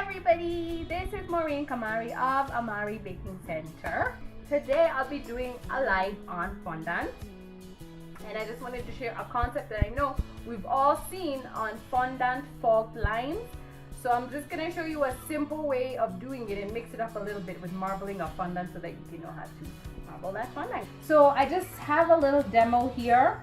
everybody, this is Maureen Kamari of Amari Baking Center. Today I'll be doing a live on fondant, and I just wanted to share a concept that I know we've all seen on fondant fault lines. So I'm just going to show you a simple way of doing it and mix it up a little bit with marbling of fondant so that you can know how to marble that fondant. So I just have a little demo here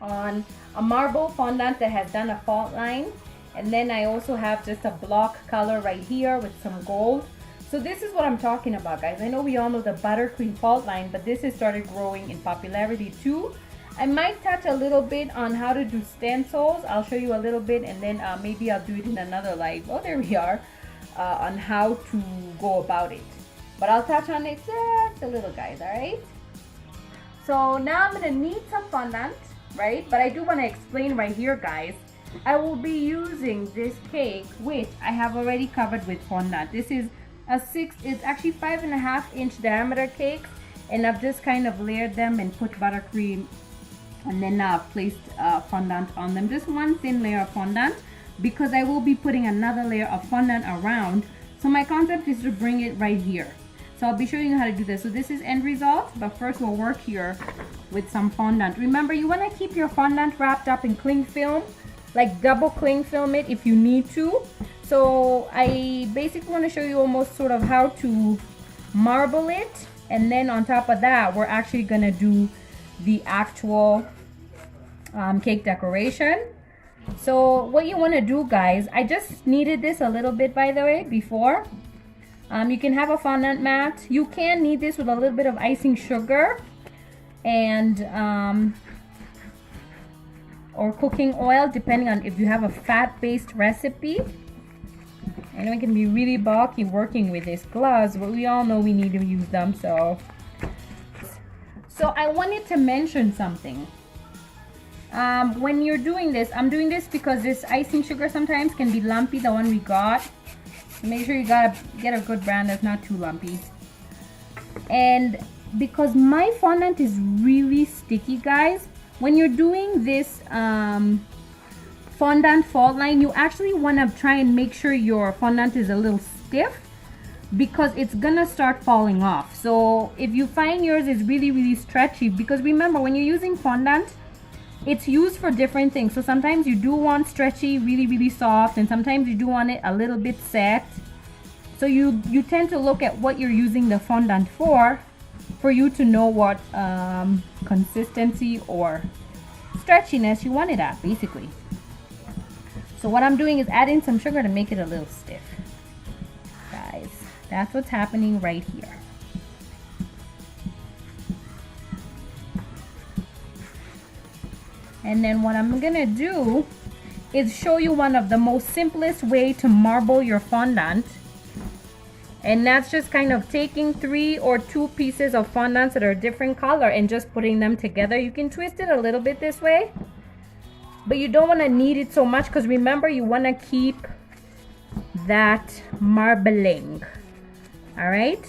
on a marble fondant that has done a fault line. And then I also have just a block color right here with some gold. So this is what I'm talking about, guys. I know we all know the buttercream fault line, but this has started growing in popularity too. I might touch a little bit on how to do stencils. I'll show you a little bit, and then maybe I'll do it in another live. Oh, there we are, on how to go about it. But I'll touch on it just a little, guys, all right? So now I'm gonna need some fondant, right? But I do wanna explain right here, guys. I will be using this cake, which I have already covered with fondant. This is it's actually 5.5-inch diameter cakes, and I've just kind of layered them and put buttercream, and then placed fondant on them. Just one thin layer of fondant, because I will be putting another layer of fondant around. So my concept is to bring it right here. So I'll be showing you how to do this. So this is end result, but first we'll work here with some fondant. Remember, you want to keep your fondant wrapped up in cling film, like double cling film it if you need to. So I basically want to show you almost sort of how to marble it, and then on top of that we're actually going to do the actual cake decoration. So what you want to do, guys, I just kneaded this a little bit, by the way, before. You can have a fondant mat. You can knead this with a little bit of icing sugar and or cooking oil, depending on if you have a fat-based recipe. I know it can be really bulky working with these gloves, but we all know we need to use them. So I wanted to mention something. When you're doing this, I'm doing this because this icing sugar sometimes can be lumpy, the one we got. Make sure you gotta get a good brand that's not too lumpy. And because my fondant is really sticky, guys, when you're doing this fondant fault line, you actually want to try and make sure your fondant is a little stiff, because it's gonna start falling off. So if you find yours is really stretchy, because remember, when you're using fondant, it's used for different things. So sometimes you do want stretchy, really soft, and sometimes you do want it a little bit set. So you tend to look at what you're using the fondant for you to know what consistency or stretchiness you want it at, basically. So what I'm doing is adding some sugar to make it a little stiff, guys. That's what's happening right here. And then what I'm gonna do is show you one of the most simplest way to marble your fondant. And that's just kind of taking 3 or 2 pieces of fondant that are a different color and just putting them together. You can twist it a little bit this way, but you don't want to knead it so much, because remember, you want to keep that marbling. All right.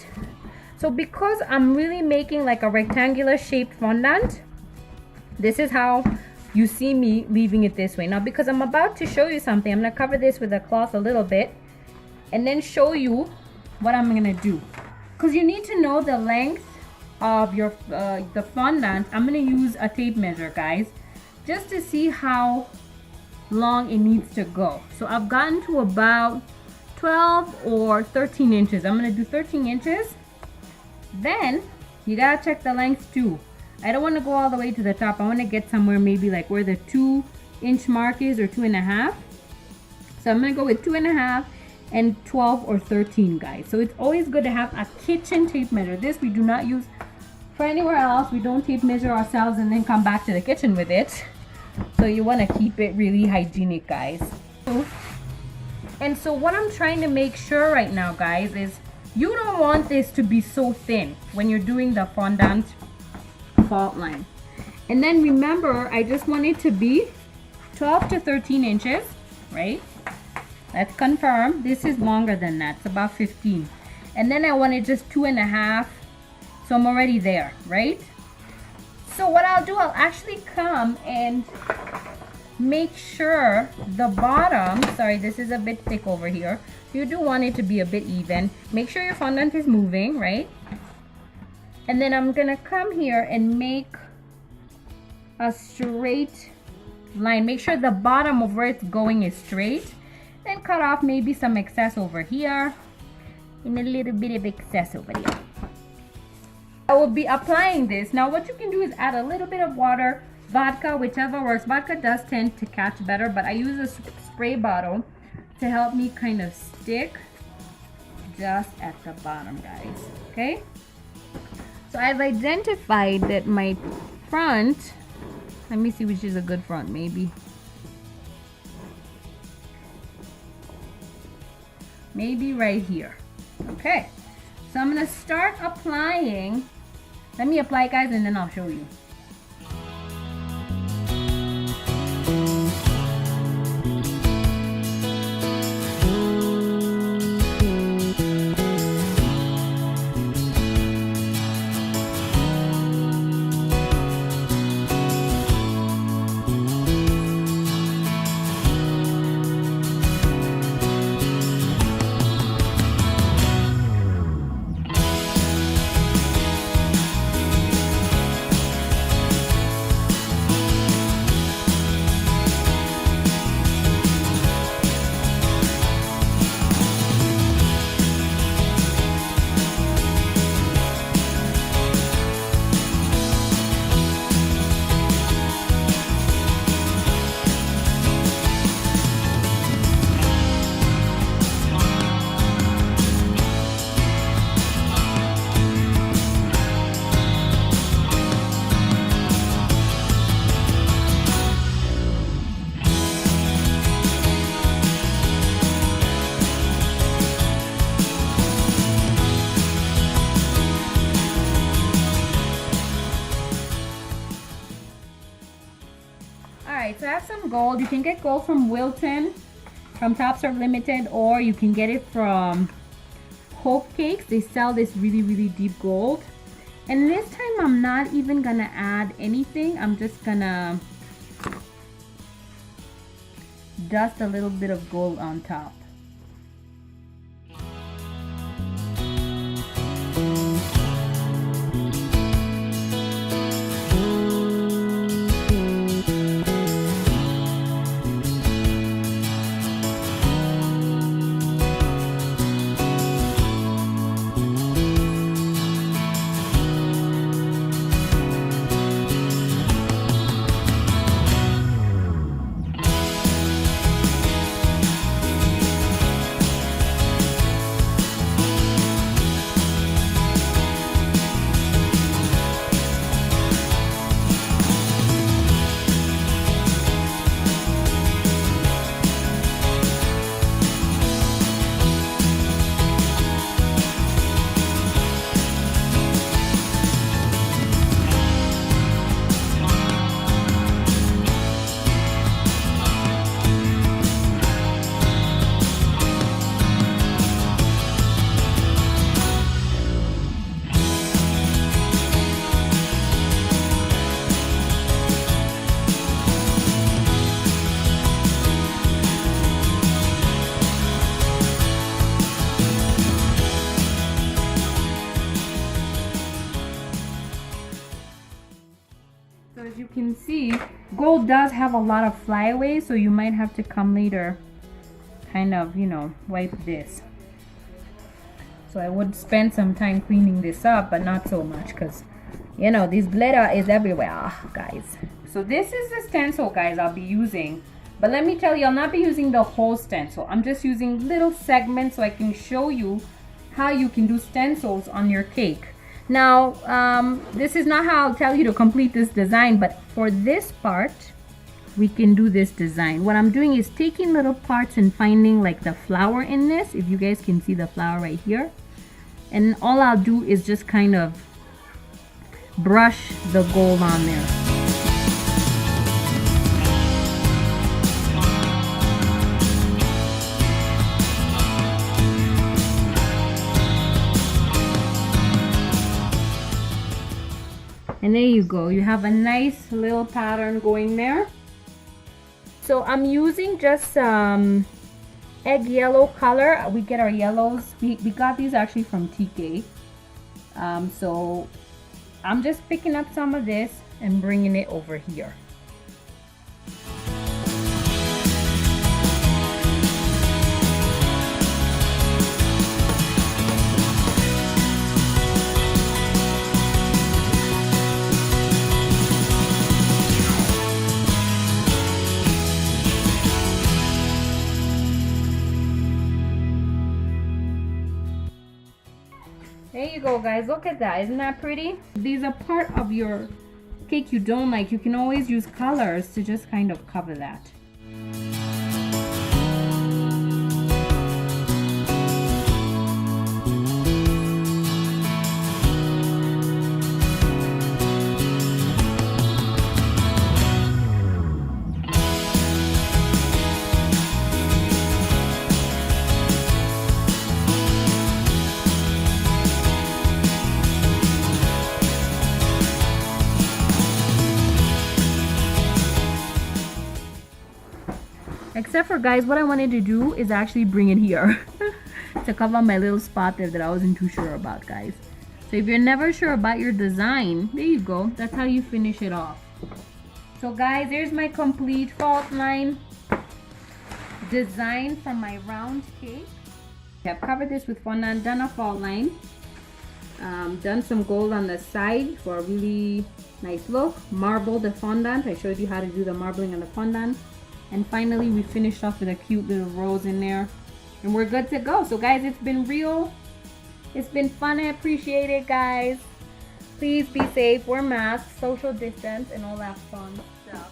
So because I'm really making like a rectangular shaped fondant, this is how you see me leaving it this way. Now, because I'm about to show you something, I'm going to cover this with a cloth a little bit and then show you what I'm gonna do, because you need to know the length of your the fondant. I'm gonna use a tape measure, guys, just to see how long it needs to go. So I've gotten to about 12 or 13 inches. I'm gonna do 13 inches. Then you gotta check the length too. I don't want to go all the way to the top. I want to get somewhere maybe like where the 2-inch mark is, or 2.5. So I'm gonna go with 2.5 and 12 or 13, guys. So it's always good to have a kitchen tape measure. This we do not use for anywhere else. We don't tape measure ourselves and then come back to the kitchen with it. So you want to keep it really hygienic, guys. And so what I'm trying to make sure right now, guys, is you don't want this to be so thin when you're doing the fondant fault line. And then remember, I just want it to be 12 to 13 inches, right? Let's confirm. This is longer than that. It's about 15. And then I want it just 2.5. So I'm already there, right? So what I'll do, I'll actually come and make sure the bottom, sorry, this is a bit thick over here. You do want it to be a bit even. Make sure your fondant is moving, right? And then I'm gonna come here and make a straight line. Make sure the bottom of where it's going is straight. Then cut off maybe some excess over here and a little bit of excess over there. I will be applying this. Now what you can do is add a little bit of water, vodka, whichever works. Vodka does tend to catch better, but I use a spray bottle to help me kind of stick just at the bottom, guys. Okay, so I've identified that my front, let me see which is a good front, maybe right here. Okay, so I'm gonna start applying. Let me apply, guys, and then I'll show you. So I have some gold. You can get gold from Wilton, from Top Serve Limited, or you can get it from Hope Cakes. They sell this really deep gold. And this time I'm not even gonna add anything. I'm just gonna dust a little bit of gold on top. So as you can see, gold does have a lot of flyaways, so you might have to come later, kind of, you know, wipe this. So I would spend some time cleaning this up, but not so much, because, you know, this glitter is everywhere, guys. So this is the stencil, guys, I'll be using. But let me tell you, I'll not be using the whole stencil. I'm just using little segments so I can show you how you can do stencils on your cake. Now, this is not how I'll tell you to complete this design, but for this part, we can do this design. What I'm doing is taking little parts and finding like the flower in this, if you guys can see the flower right here. And all I'll do is just kind of brush the gold on there. And there you go, you have a nice little pattern going there. So I'm using just egg yellow color. We get our yellows. We got these actually from TK. So I'm just picking up some of this and bringing it over here. There you go, guys. Look at that. Isn't that pretty? These are part of your cake you don't like. You can always use colors to just kind of cover that. Except for, guys, what I wanted to do is actually bring it here to cover my little spot there that I wasn't too sure about, guys. So if you're never sure about your design, there you go. That's how you finish it off. So, guys, there's my complete fault line design for my round cake. I've covered this with fondant, done a fault line, done some gold on the side for a really nice look, marbled the fondant. I showed you how to do the marbling on the fondant. And finally, we finished off with a cute little rose in there. And we're good to go. So, guys, it's been real. It's been fun. I appreciate it, guys. Please be safe. Wear masks, social distance, and all that fun stuff.